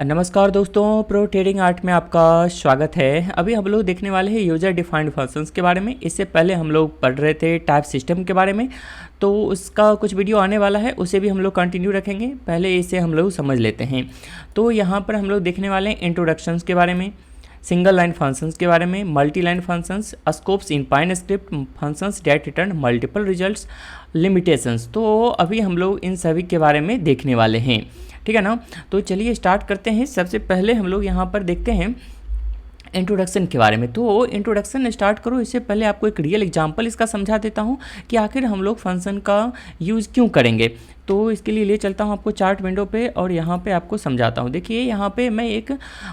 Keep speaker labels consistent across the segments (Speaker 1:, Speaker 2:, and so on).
Speaker 1: नमस्कार दोस्तों, pro trading art में आपका स्वागत है। अभी हम लोग देखने वाले हैं यूज़र डिफाइंड फंक्शंस के बारे में। इससे पहले हम लोग पढ़ रहे थे टाइप सिस्टम के बारे में, तो उसका कुछ वीडियो आने वाला है, उसे भी हम लोग कंटिन्यू रखेंगे। पहले इसे हम लोग समझ लेते हैं। तो यहाँ पर हम लोग देखने वाले हैं इंट्रोडक्शंस के बारे में, सिंगल लाइन फंक्शंस के बारे में, multi line functions, scopes in Pine Script functions that return multiple results, limitations. तो अभी हम लोग इन सभी के बारे में देखने वाले हैं, ठीक है ना। तो चलिए स्टार्ट करते हैं। सबसे पहले हम लोग यहाँ पर देखते हैं इंट्रोडक्शन के बारे में। तो इंट्रोडक्शन स्टार्ट करो, इससे पहले आपको एक रियल एग्जांपल इसका समझा देता हूँ कि आखिर हम लोग फंक्शन का यूज़ क्यों करेंगे। तो इसके लिए ले चलता हूँ आपको चार्ट विंडो पे और यहाँ पे आपको समझाता हूँ। देखिए यहाँ पे मैं एक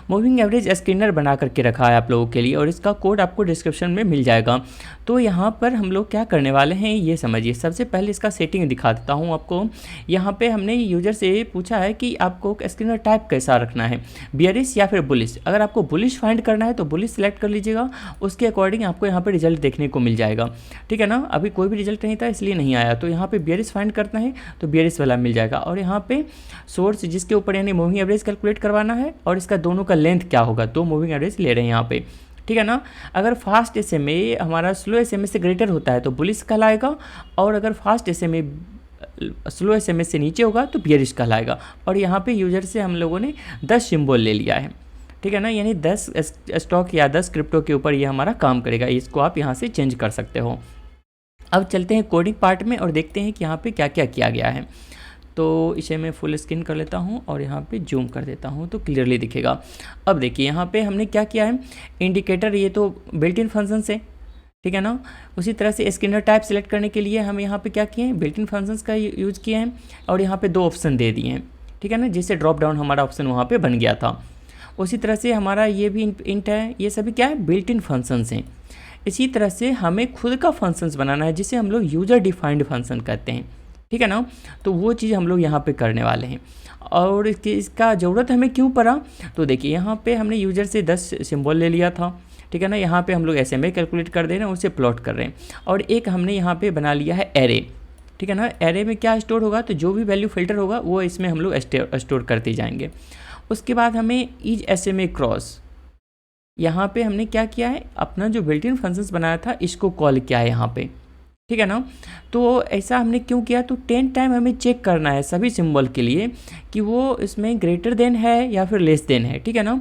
Speaker 1: मूविंग एवरेज स्क्रीनर बना करके रखा है आप लोगों के लिए, और इसका कोड आपको डिस्क्रिप्शन में मिल जाएगा। तो यहाँ पर हम लोग क्या करने वाले हैं ये समझिए। सबसे पहले इसका सेटिंग दिखा देता हूँ आपको। यहाँ पे हमने यूजर से पूछा है कि आपको स्क्रीनर टाइप कैसा रखना है, बियरिश या फिर बुलिश। अगर आपको बुलिश फाइंड करना है तो बुलिश सेलेक्ट कर लीजिएगा, उसके अकॉर्डिंग आपको यहाँ पे रिजल्ट देखने को मिल जाएगा, ठीक है ना। अभी कोई भी रिजल्ट नहीं था इसलिए नहीं आया, तो यहाँ पे बियरिश फाइंड करना है तो बियरिश वाला मिल जाएगा। और यहाँ पे सोर्स जिसके ऊपर यानी मूविंग एवरेज कैलकुलेट करवाना है, और इसका दोनों का लेंथ क्या होगा, दो मूविंग एवरेज ले रहे हैं यहाँ पे, ठीक है ना। अगर फास्ट SMA हमारा स्लो SMA से ग्रेटर होता है तो बुलिश कहलाएगा, और अगर फास्ट SMA स्लो SMA से नीचे होगा तो बियरिश कहलाएगा। और यहाँ पे यूजर से हम लोगों ने 10 सिंबल ले लिया है, ठीक है ना, यानी 10 स्टॉक या 10 क्रिप्टो के ऊपर ये हमारा काम करेगा। इसको आप यहाँ से चेंज कर सकते हो। अब चलते हैं कोडिंग पार्ट में और देखते हैं कि यहाँ पे क्या क्या किया गया है। तो इसे मैं फुल स्क्रीन कर लेता हूँ और यहाँ पे जूम कर देता हूँ तो क्लियरली दिखेगा। अब देखिए यहाँ पे हमने क्या किया है, इंडिकेटर ये तो बिल्ट इन फंक्शन से, ठीक है ना। उसी तरह से स्क्रीनर टाइप सेलेक्ट करने के लिए हम यहाँ पे क्या किए हैं, बिल्ट इन फंक्शंस का यूज़ किए हैं, और यहाँ पे 2 ऑप्शन दे दिए हैं, ठीक है ना, जिससे ड्रॉप डाउन हमारा ऑप्शन वहाँ पे बन गया था। उसी तरह से हमारा ये भी इंट है, ये सभी क्या है, बिल्ट इन फंक्शंस हैं। इसी तरह से हमें खुद का फंक्शंस बनाना है जिसे हम लोग यूज़र डिफाइंड फंक्शन कहते हैं, ठीक है ना। तो वो चीज़ हम लोग यहाँ पे करने वाले हैं। और इसका ज़रूरत हमें क्यों पड़ा, तो देखिए यहाँ पे हमने यूज़र से 10 सिंबल ले लिया था, ठीक है ना। यहाँ पे हम लोग SMA कैलकुलेट कर दे रहे हैं, उसे प्लॉट कर रहे हैं। और एक हमने यहाँ पे बना लिया है एरे, ठीक है ना। एरे में क्या स्टोर होगा, तो जो भी वैल्यू फिल्टर होगा वो इसमें हम लोग स्टोर करते जाएंगे। उसके बाद हमें ईज SMA क्रॉस, यहाँ पे हमने क्या किया है, अपना जो बिल्ट इन फंक्शंस बनाया था इसको कॉल किया है यहाँ पे, ठीक है ना। तो ऐसा हमने क्यों किया, तो 10 टाइम हमें चेक करना है सभी सिंबल के लिए कि वो इसमें ग्रेटर देन है या फिर लेस देन है, ठीक है ना।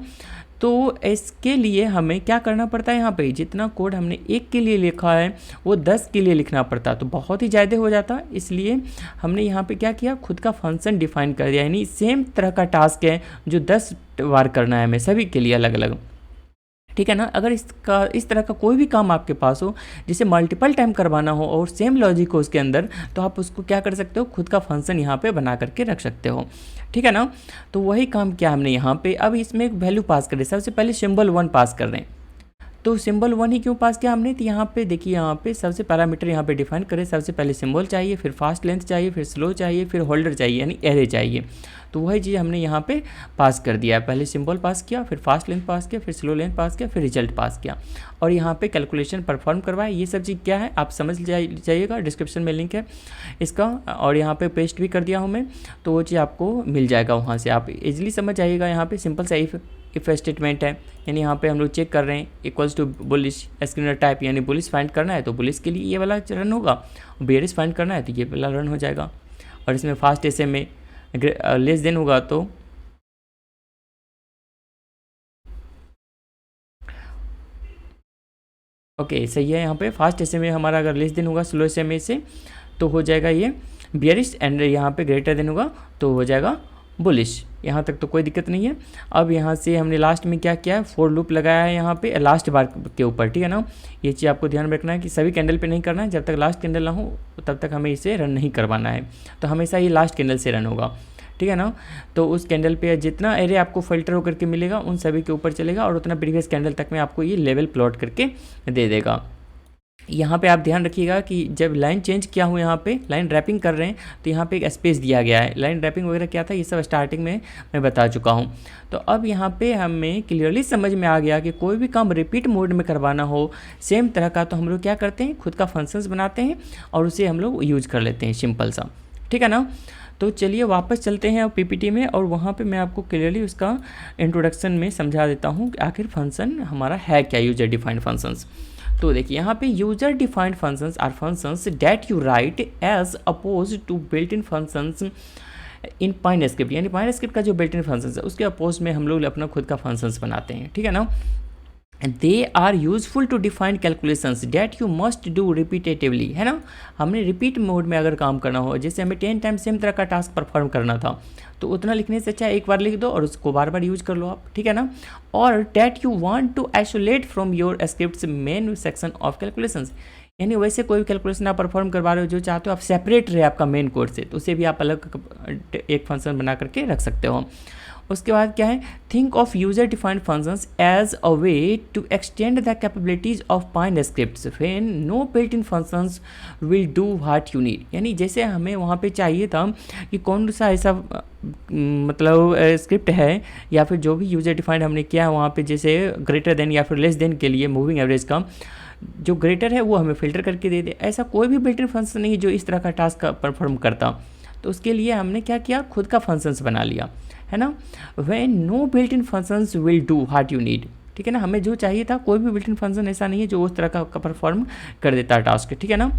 Speaker 1: तो इसके लिए हमें क्या करना पड़ता है, यहाँ पे जितना कोड हमने 1 के लिए लिखा है वो 10 के लिए लिखना पड़ता है, तो बहुत ही ज़्यादा हो जाता। इसलिए हमने यहाँ पे क्या किया, खुद का फंक्शन डिफाइन कर दिया, यानी सेम तरह का टास्क है जो 10 बार करना है हमें सभी के लिए अलग अलग, ठीक है ना। अगर इस तरह का कोई भी काम आपके पास हो जिसे मल्टीपल टाइम करवाना हो और सेम लॉजिक हो उसके अंदर, तो आप उसको क्या कर सकते हो, खुद का फंक्शन यहाँ पे बना करके रख सकते हो, ठीक है ना। तो वही काम किया हमने यहाँ पे। अब इसमें एक वैल्यू पास करें, सबसे पहले सिंबल 1 पास कर रहे हैं। तो सिंबल 1 ही क्यों पास किया हमने, तो यहाँ पे देखिए, यहाँ पे सबसे पैरामीटर यहाँ पे डिफाइन करें। सबसे पहले सिंबल चाहिए, फिर फास्ट लेंथ चाहिए, फिर स्लो चाहिए, फिर होल्डर चाहिए, यानी एरे चाहिए। तो वही चीज़ हमने यहाँ पे पास कर दिया है। पहले सिंबल पास किया, फिर फास्ट लेंथ पास किया, फिर स्लो लेंथ पास किया, फिर रिजल्ट पास किया, और यहाँ पे कैलकुलेशन परफॉर्म करवाया। ये सब चीज़ क्या है आप समझ जाइएगा, डिस्क्रिप्शन में लिंक है इसका, और यहाँ पे पेस्ट भी कर दिया हूँ मैं, तो वो चीज़ आपको मिल जाएगा, वहाँ से आप इजीली समझ जाइएगा। यहाँ पे सिंपल सा इफ स्टेटमेंट है, यानी यहाँ पे हम लोग चेक कर रहे हैं equals to bullish screener type, यानी बुलिश फाइंड करना है तो बुलिश के लिए ये वाला रन होगा, बेयरिश फाइंड करना है तो ये वाला रन हो जाएगा। और इसमें फास्ट SMA लेस देन होगा तो ओके सही है। यहाँ पे फास्ट SMA हमारा अगर लेस देन होगा स्लो SMA से तो हो जाएगा ये बियरिश, एंड यहाँ पे ग्रेटर देन होगा तो हो जाएगा बुलिश। यहाँ तक तो कोई दिक्कत नहीं है। अब यहाँ से हमने लास्ट में क्या किया है, फॉर लूप लगाया है यहाँ पे लास्ट बार के ऊपर, ठीक है ना। ये चीज़ आपको ध्यान रखना है कि सभी कैंडल पे नहीं करना है, जब तक लास्ट कैंडल ना हो तब तक हमें इसे रन नहीं करवाना है। तो हमेशा ये लास्ट कैंडल से रन होगा, ठीक है ना। तो उस कैंडल पे जितना एरे आपको फिल्टर होकर के मिलेगा उन सभी के ऊपर चलेगा, और उतना प्रीवियस कैंडल तक में आपको ये लेवल प्लॉट करके दे देगा। यहाँ पे आप ध्यान रखिएगा कि जब लाइन चेंज किया हूँ, यहाँ पे लाइन रैपिंग कर रहे हैं तो यहाँ पे एक स्पेस दिया गया है। लाइन रैपिंग वगैरह क्या था ये सब स्टार्टिंग में मैं बता चुका हूँ। तो अब यहाँ पे हमें क्लियरली समझ में आ गया कि कोई भी काम रिपीट मोड में करवाना हो सेम तरह का, तो हम लोग क्या करते हैं, खुद का फंक्शंस बनाते हैं और उसे हम लोग यूज कर लेते हैं, सिंपल सा, ठीक है ना। तो चलिए वापस चलते हैं अब पीपीटी में, और वहाँ पे मैं आपको क्लियरली उसका इंट्रोडक्शन में समझा देता हूँ कि आखिर फंक्शन हमारा है क्या, यूजर डिफाइंड फंक्शंस। तो देखिए यहाँ पे user defined functions are functions that you write as oppose to built in functions in Pine Script, यानी पाइन स्क्रिप्ट का जो बिल्ट इन फंक्शंस है उसके अपोज में हम लोग अपना खुद का फंक्शंस बनाते हैं, ठीक है ना। They are useful to define calculations that you must do repetitively, है ना। हमने रिपीट मोड में अगर काम करना हो, जैसे हमें 10 टाइम सेम तरह का टास्क परफॉर्म करना था, तो उतना लिखने से अच्छा एक बार लिख दो और उसको बार बार यूज कर लो आप, ठीक है ना। और that you want to isolate from your script's main section of calculations, यानी वैसे कोई कैलकुलेशन आप परफॉर्म करवा रहे हो जो चाहते हो आप सेपरेट रहे आपका मेन कोड से, तो उसे भी आप अलग एक फंक्शन बना करके रख सकते हो। उसके बाद क्या है, think of user defined functions as a way to extend the capabilities of Pine Scripts when no built in functions will do what you need, यानी जैसे हमें वहाँ पे चाहिए था कि कौन सा ऐसा मतलब स्क्रिप्ट है या फिर जो भी यूजर डिफाइंड हमने किया है वहाँ पे, जैसे ग्रेटर देन या फिर लेस देन के लिए मूविंग एवरेज का जो ग्रेटर है वो हमें फिल्टर करके दे दे, ऐसा कोई भी बिल्ट इन फंक्शन नहीं जो इस तरह का टास्क परफॉर्म करता। तो उसके लिए हमने क्या किया, खुद का फंक्शंस बना लिया, है ना। When no built in functions will do what you need, ठीक है ना। हमें जो चाहिए था, कोई भी बिल्ट इन फंक्शन ऐसा नहीं है जो उस तरह का परफॉर्म कर देता है टास्क, ठीक है ना।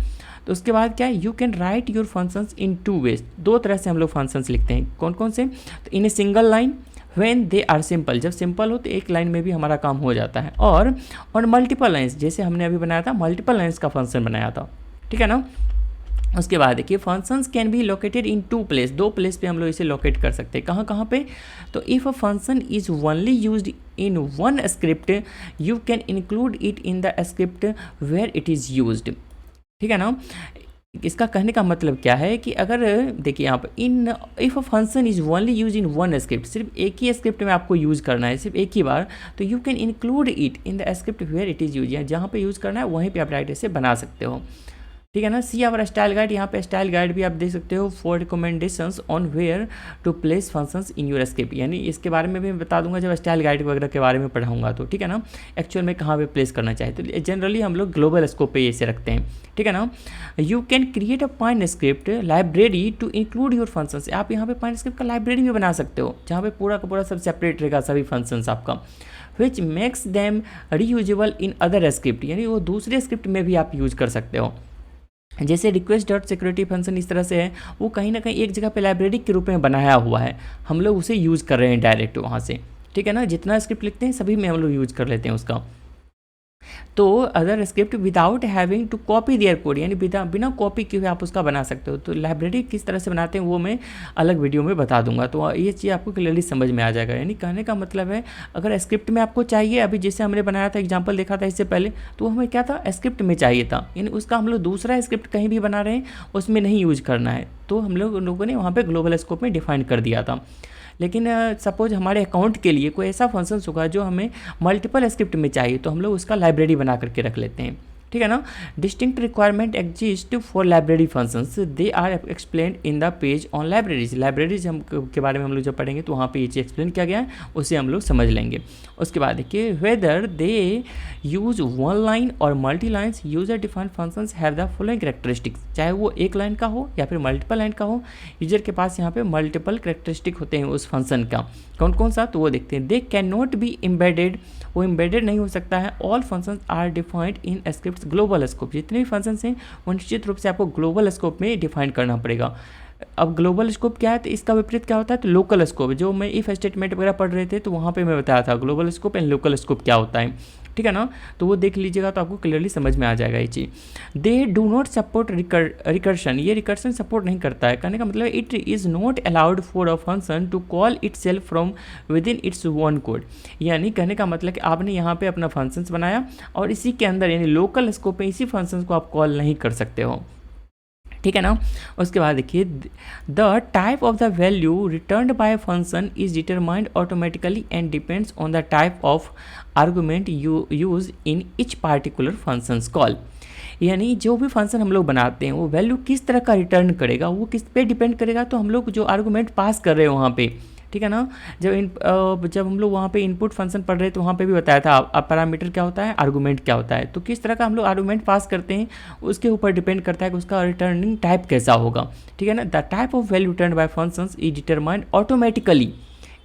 Speaker 1: तो उसके बाद क्या है, you can write your functions in 2 ways, 2 तरह से हम लोग फंक्शंस लिखते हैं। कौन कौन से, तो in a single line when they are simple, जब सिंपल हो तो एक लाइन में भी हमारा काम हो जाता है, और ऑन मल्टीपल लाइन्स, जैसे हमने अभी बनाया था मल्टीपल लाइन्स का फंक्शन बनाया था, ठीक है ना। उसके बाद देखिए functions can be located in 2 place, 2 place पे हम लोग इसे लोकेट कर सकते हैं। कहाँ कहाँ पे, तो if a function is only used in one script you can include it in the script where it is used, ठीक है ना। इसका कहने का मतलब क्या है कि अगर देखिए यहाँ पर इन if a function is only use in one script, सिर्फ एक ही स्क्रिप्ट में आपको यूज़ करना है, सिर्फ एक ही बार, तो you can include it in the script where it is use, या जहाँ पे यूज़ करना है वहीं पे आप डायरेक्ट इसे बना सकते हो, ठीक है ना। सी आवर स्टाइल गाइड, यहाँ पे स्टाइल गाइड भी आप देख सकते हो, 4 recommendations on where to place functions in your script, यानी इसके बारे में भी मैं बता दूंगा जब स्टाइल गाइड वगैरह के बारे में पढ़ाऊंगा तो, ठीक है ना। एक्चुअल में कहाँ पे प्लेस करना चाहिए, तो जनरली हम लोग ग्लोबल स्कोप पे इसे रखते हैं, ठीक है ना। You can create a Pine Script library to include your functions, आप यहाँ पे पाइन स्क्रिप्ट का लाइब्रेरी भी बना सकते हो जहाँ पे पूरा का पूरा सब सेपरेट रहेगा सभी फंक्शंस आपका, which makes them reusable in other script, यानी वो दूसरे स्क्रिप्ट में भी आप यूज कर सकते हो। जैसे रिक्वेस्ट डॉट सिक्योरिटी फंक्शन इस तरह से है, वो कहीं ना कहीं एक जगह पे लाइब्रेरी के रूप में बनाया हुआ है, हम लोग उसे यूज़ कर रहे हैं डायरेक्ट वहाँ से, ठीक है ना। जितना स्क्रिप्ट लिखते हैं सभी में हम लोग यूज़ कर लेते हैं उसका। तो other script without having to copy their code, यानी बिना कॉपी किए हुए आप उसका बना सकते हो। तो लाइब्रेरी किस तरह से बनाते हैं वो मैं अलग वीडियो में बता दूंगा, तो ये चीज़ आपको क्लियरली समझ में आ जाएगा। यानी कहने का मतलब है अगर स्क्रिप्ट में आपको चाहिए, अभी जैसे हमने बनाया था एग्जाम्पल देखा था इससे पहले, तो हमें क्या था, स्क्रिप्ट में चाहिए था, यानी उसका हम लोग दूसरा स्क्रिप्ट कहीं भी बना रहे हैं उसमें नहीं यूज करना है, तो हम लोगों ने वहाँ पर ग्लोबल स्कोप में डिफाइन कर दिया था। लेकिन सपोज हमारे अकाउंट के लिए कोई ऐसा फंक्शन होगा जो हमें मल्टीपल स्क्रिप्ट में चाहिए, तो हम लोग उसका लाइब्रेरी बना करके रख लेते हैं, ठीक है ना। Distinct requirement exist for library functions, they are explained in the page on libraries, libraries हम के बारे में हम लोग जब पढ़ेंगे तो वहाँ पे ये चीज़ एक्सप्लेन किया गया है, उसे हम लोग समझ लेंगे। उसके बाद देखिए whether they use one line और multi lines user defined functions have the following characteristics, चाहे वो एक लाइन का हो या फिर मल्टीपल लाइन का हो, यूजर के पास यहाँ पे मल्टीपल कैरेक्टरिस्टिक होते हैं उस फंक्शन का। कौन कौन सा, तो वो देखते हैं। They can not be embedded, वो एम्बेडेड नहीं हो सकता है। All functions are defined in script global scope, जितने भी फंक्शंस हैं वो निश्चित रूप से आपको ग्लोबल स्कोप में डिफाइन करना पड़ेगा। अब ग्लोबल स्कोप क्या है, तो इसका विपरीत क्या होता है, तो लोकल स्कोप, जो मैं इफ स्टेटमेंट वगैरह पढ़ रहे थे तो वहाँ पे मैं बताया था global scope and local scope क्या होता है, ठीक है ना। तो वो देख लीजिएगा तो आपको क्लियरली समझ में आ जाएगा ये चीज़। They do not support recursion, ये रिकर्शन सपोर्ट नहीं करता है, कहने का मतलब it is not allowed for a function to call itself from within its own code, यानी कहने का मतलब कि आपने यहाँ पे अपना फंक्शंस बनाया और इसी के अंदर यानी लोकल स्कोप में इसी फंक्शंस को आप कॉल नहीं कर सकते हो, ठीक है ना। उसके बाद देखिए the type of the value returned by function is determined automatically and depends on the type of argument use in each particular functions call, यानी जो भी फंक्शन हम लोग बनाते हैं वो वैल्यू किस तरह का रिटर्न करेगा वो किस पे डिपेंड करेगा, तो हम लोग जो आर्गूमेंट पास कर रहे हैं वहाँ पे, ठीक है ना। जब हम लोग वहाँ पे इनपुट फंक्शन पढ़ रहे थे, वहाँ पे भी बताया था अब पैरामीटर क्या होता है, आर्गूमेंट क्या होता है। तो किस तरह का हम लोग आर्गूमेंट पास करते हैं उसके ऊपर डिपेंड करता है कि उसका रिटर्निंग टाइप कैसा होगा, ठीक है ना। The type of value return by functions is determined automatically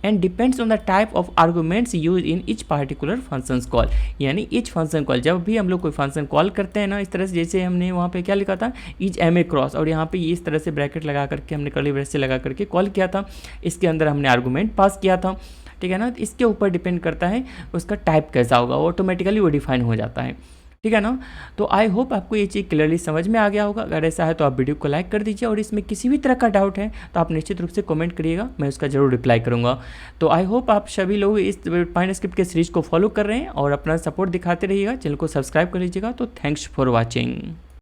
Speaker 1: and depends on the type of arguments use in each particular functions call. यानी इच फंक्शन कॉल, जब भी हम लोग कोई फंक्शन कॉल करते हैं ना, इस तरह से जैसे हमने वहाँ पे क्या लिखा था, इज एम ए क्रॉस, और यहाँ पे इस तरह से ब्रैकेट लगा करके हमने कर्ली ब्रेस से लगा करके कॉल किया था, इसके अंदर हमने आर्गूमेंट पास किया था, ठीक है ना। इसके ऊपर डिपेंड करता है उसका टाइप कैसा होगा, ऑटोमेटिकली वो डिफाइन हो जाता है, ठीक है ना। तो आई होप आपको ये चीज़ क्लियरली समझ में आ गया होगा। अगर ऐसा है तो आप वीडियो को लाइक कर दीजिए, और इसमें किसी भी तरह का डाउट है तो आप निश्चित रूप से कमेंट करिएगा, मैं उसका जरूर रिप्लाई करूँगा। तो आई होप आप सभी लोग इस पाइन स्क्रिप्ट के सीरीज को फॉलो कर रहे हैं और अपना सपोर्ट दिखाते रहिएगा, चैनल को सब्सक्राइब कर लीजिएगा। तो थैंक्स फॉर वॉचिंग।